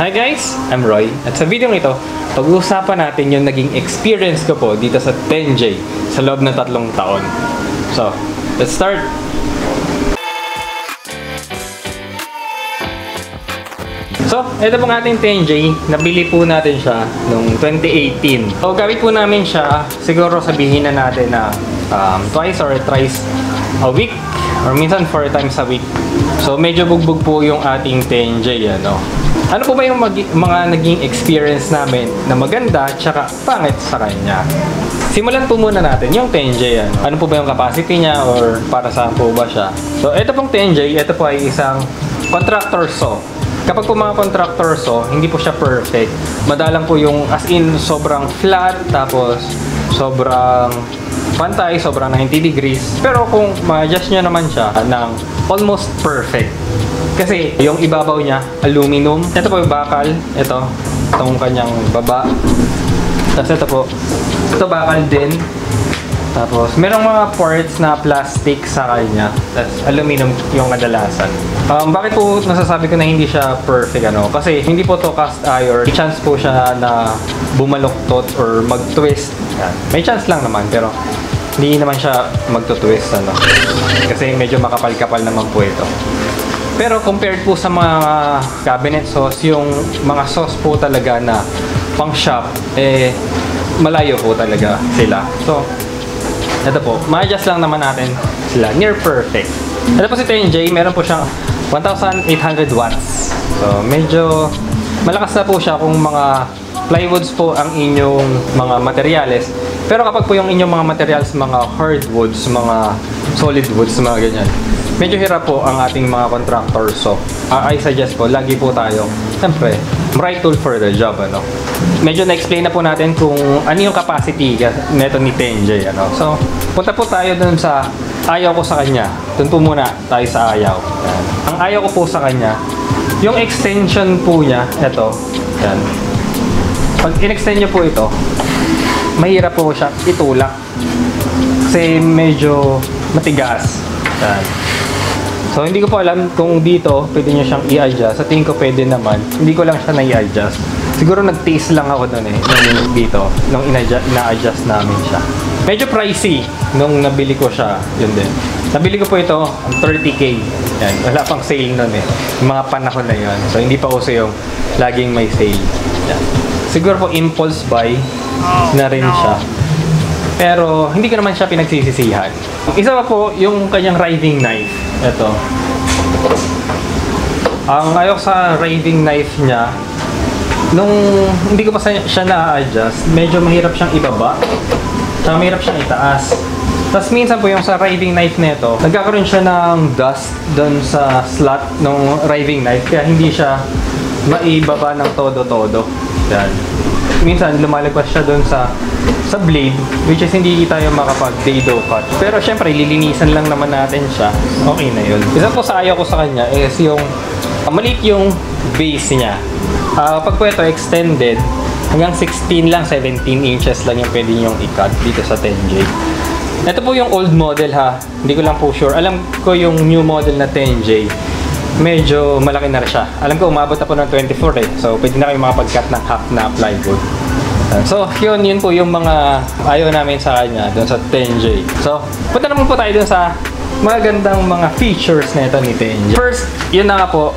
Hi guys, I'm Roy at sa video ito, pag-uusapan natin yung naging experience ko po dito sa 10J sa loob ng 3 taon. So, let's start! So, ito pong ating 10J, nabili po natin siya noong 2018. So, gamit po namin siya, siguro sabihin na natin na twice or thrice a week or minsan 4 times a week. So, medyo bugbog po yung ating 10J, ano. Ano po ba yung mga naging experience namin na maganda tsaka pangit sa kanya? Simulan po muna natin yung 10J. Ano po ba yung capacity niya or para saan po ba siya? So, ito pong 10J, ito po ay isang contractor saw. Kapag po mga contractor saw, hindi po siya perfect. Madalang po yung as in sobrang flat, tapos sobrang pantay, sobrang 90 degrees. Pero kung ma-adjust nyo naman siya ng almost perfect. Kasi yung ibabaw niya, aluminum. Ito po yung bakal. Itong kanyang baba. Tapos ito po. Ito bakal din. Tapos merong mga parts na plastic sa kanya. Tapos aluminum yung kadalasan. Bakit po nasasabi ko na hindi siya perfect? Kasi hindi po to cast iron. May chance po siya na bumaluktot or mag-twist. Yan. May chance lang naman pero hindi naman siya magto-twist. Kasi medyo makapal-kapal naman po ito. Pero compared po sa mga cabinet saws, yung mga saws po talaga na pang shop, malayo po talaga sila. So, ito po, ma-adjust lang naman natin sila. Near perfect. Ito po si 10J, meron po siyang 1,800 watts. So, medyo malakas na po siya kung mga plywoods po ang inyong mga materyales. Pero kapag po yung inyong mga materials, mga hardwoods, mga solid woods, mga ganyan, medyo hirap po ang ating mga contractors. So, I suggest po, lagi po tayo, siyempre, right tool for the job, Medyo na-explain na po natin kung ano yung capacity neto ni 10J, So, punta po tayo dun sa ayaw ko sa kanya. Dun po muna tayo sa ayaw. Yan. Ang ayaw ko po sa kanya, yung extension po niya, ito, yan. Pag in-extend nyo po ito, mahirap po siya itulak. Kasi medyo matigas. Yan. So, hindi ko po alam kung dito pwede nyo siyang i-adjust. Sa tingin ko pwede naman. Hindi ko lang siya na-i-adjust. Siguro nag-taste lang ako doon nung dito, nung ina-adjust namin siya. Medyo pricey nung nabili ko siya. Yun din. Nabili ko po ito, 30K. Yan. Wala pang sale nun yung mga panahon na yun. So, hindi pa uso yung laging may sale. Yan. Siguro po impulse buy na rin siya. Pero, hindi ko naman siya pinagsisisihan. Isa pa po, yung kanyang riving knife. Ito. Ang ayok sa riving knife niya, nung hindi ko pa siya na-adjust, medyo mahirap siyang ibaba. Tsaka mahirap siyang itaas. Tapos minsan po yung sa riving knife nito, nagkakaroon siya ng dust doon sa slot ng riving knife. Kaya hindi siya maibaba ng todo-todo. Yan. Minsan lumalagpas siya doon sa blade, which is hindi tayo makapag-dado cut. Pero syempre, lilinisan lang naman natin siya. Okay na yun. Isa po sa ayaw ko sa kanya is yung maliit yung base niya. Pag po ito extended, hanggang 16 lang, 17 inches lang yung pwede nyong i-cut dito sa 10J. Ito po yung old model ha. Hindi ko lang po sure. Alam ko yung new model na 10J. Medyo malaki na rin siya. Alam ko umabot na po ng 24 So, pwede na kayo makapag-cut ng half na plywood. So, yun po yung mga ayaw namin sa kanya doon sa 10J. So, punta naman po tayo doon sa magandang mga features na ito ni 10J. First, yun na nga po,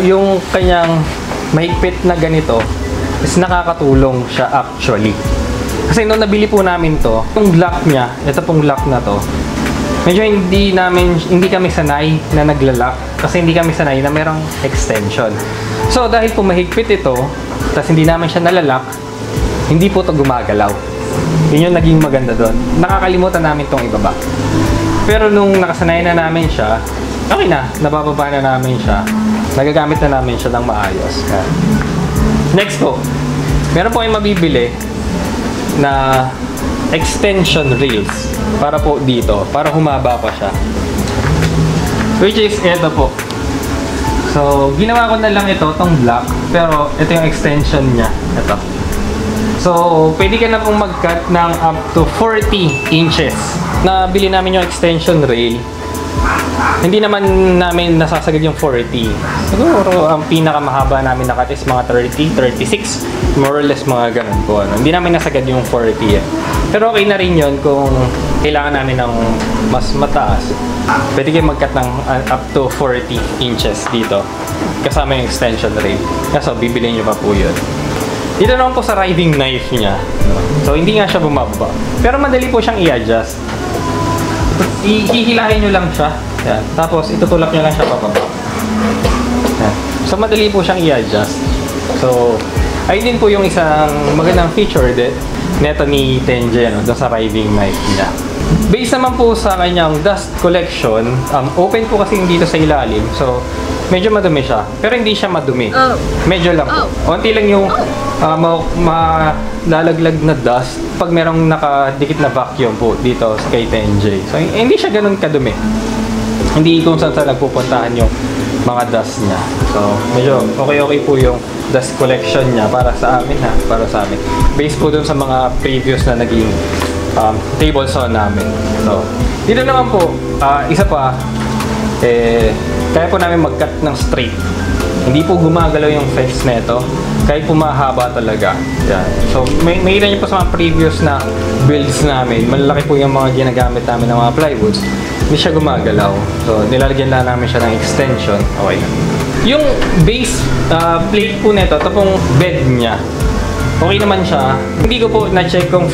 yung kanyang mahigpit na ganito is nakakatulong siya actually. Kasi nung nabili po namin to, yung lock niya, ito pong lock na to, medyo hindi kami sanay na naglalak kasi hindi kami sanay na merong extension. So dahil po mahigpit ito, tapos hindi namin siya nalalak, hindi po to gumagalaw. Yun yung naging maganda doon. Nakakalimutan namin tong ibaba. Pero nung nakasanay na namin siya, okay na, nabababa na namin siya. Nagagamit na namin siya ng maayos. Next po, meron po kayong mabibili na extension rails para po dito, para humaba pa siya. Which is ito po. So, ginawa ko na lang ito, tong black, pero ito yung extension niya. Ito. So, pwede ka na pong mag-cut ng up to 40 inches. Nabili namin yung extension rail. hindi naman namin nasasagad yung 40. Siguro ang pinakamahaba namin na cut is mga 30, 36. More or less mga ganun po. Ano. Hindi namin nasagad yung 40 eh. Pero okay na rin yun kung kailangan namin ng mas mataas. Pwede kayo mag-cut ng up to 40 inches dito. Kasama yung extension ring. Kaso, bibiliin nyo pa po yun. Dito naman po sa riving knife niya. So, hindi nga siya bumaba. Pero madali po siyang i-adjust. Ihilahin nyo lang siya. Yan. Tapos, itutulak nyo lang siya pababa. Yan. So, madali po siyang i-adjust. So, ayun din po yung isang magandang feature din neto ni Tenjay, doon sa riving knife niya. Based naman po sa kanyang dust collection, open po kasi dito sa ilalim. So, medyo madumi siya. Pero hindi siya madumi. Medyo lang po. Konti lang yung malalaglag na dust pag merong nakadikit na vacuum po dito kay Tenjay. So, hindi siya ganun kadumi. Hindi kung saan nagpupuntahan yung mga dust niya. So, medyo okay po yung dust collection niya para sa amin ha. Para sa amin. Based po dun sa mga previous na naging table saw namin. So, dito naman po, isa pa, kaya po namin mag-cut ng straight. Hindi po gumagalaw yung fence nito. Kahit po mahaba talaga. Yan. So, may ilan niyo po sa mga previous na builds namin. Malalaki po yung mga ginagamit namin ng mga plywoods. Hindi siya gumagalaw. So, nilalagyan na namin siya ng extension. Okay. Yung base plate po nito, ito pong bed niya. Okay naman siya. Hindi ko po na-check kung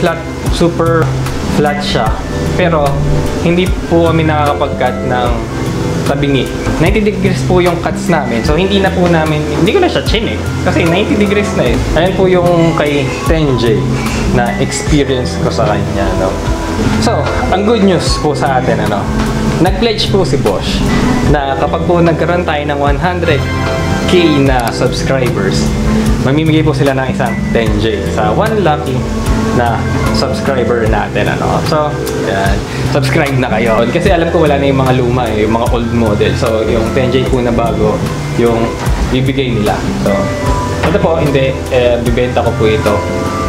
super flat siya. Pero, hindi po kami nakakapag-cut ng tabingi. 90 degrees po yung cuts namin. So, hindi ko na siya chinik. Kasi 90 degrees na eh. Ayan po yung kay Tenjay na experience ko sa kanya, no? So, ang good news po sa atin, nag-pledge po si Bosch na kapag po nagkaroon tayo ng 100k na subscribers, mamimigay po sila ng isang Tenjay sa one lucky na subscriber natin, So, yan. Subscribe na kayo. Kasi alam ko wala na yung mga luma, yung mga old model. So, yung Tenjay po na bago, yung bibigay nila. So, ito po, hindi, bibenta ko po ito.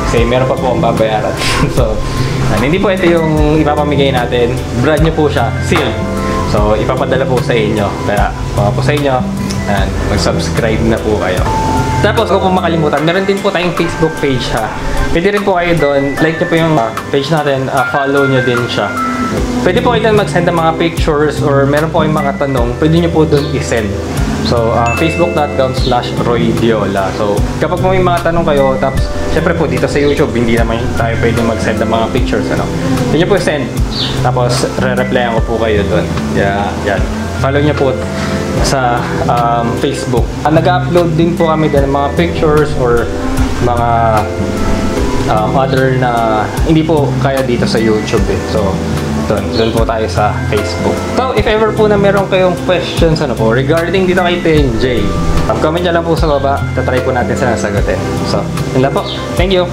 Kasi meron pa po akong babayaran. So, hindi po ito yung ipapamigay natin. Brand new po siya, sealed. So, ipapadala po sa inyo. Kaya, mga po sa inyo, mag-subscribe na po kayo. Tapos, kung makalimutan, meron din po tayong Facebook page ha. Pwede rin po kayo doon. Like nyo po yung page natin. Follow nyo din siya. Pwede po kayo doon mag-send ng mga pictures or meron po kayong mga tanong. Pwede nyo po doon i-send. So, facebook.com/roydiola. So, kapag may mga tanong kayo, tapos, syempre po dito sa YouTube, hindi naman tayo pwede mag-send ng mga pictures, Pwede nyo po send. Tapos, re-replyan ko po kayo doon. Yeah, yan. Follow nyo po sa Facebook. Nag-upload din po kami din ng mga pictures or mga other na hindi po kaya dito sa YouTube eh. So, doon po tayo sa Facebook. So, if ever po na meron kayong questions regarding dito kay Tenjay, comment nyo lang po sa baba. Tatry po natin sila sagutin. So, yun lang po. Thank you!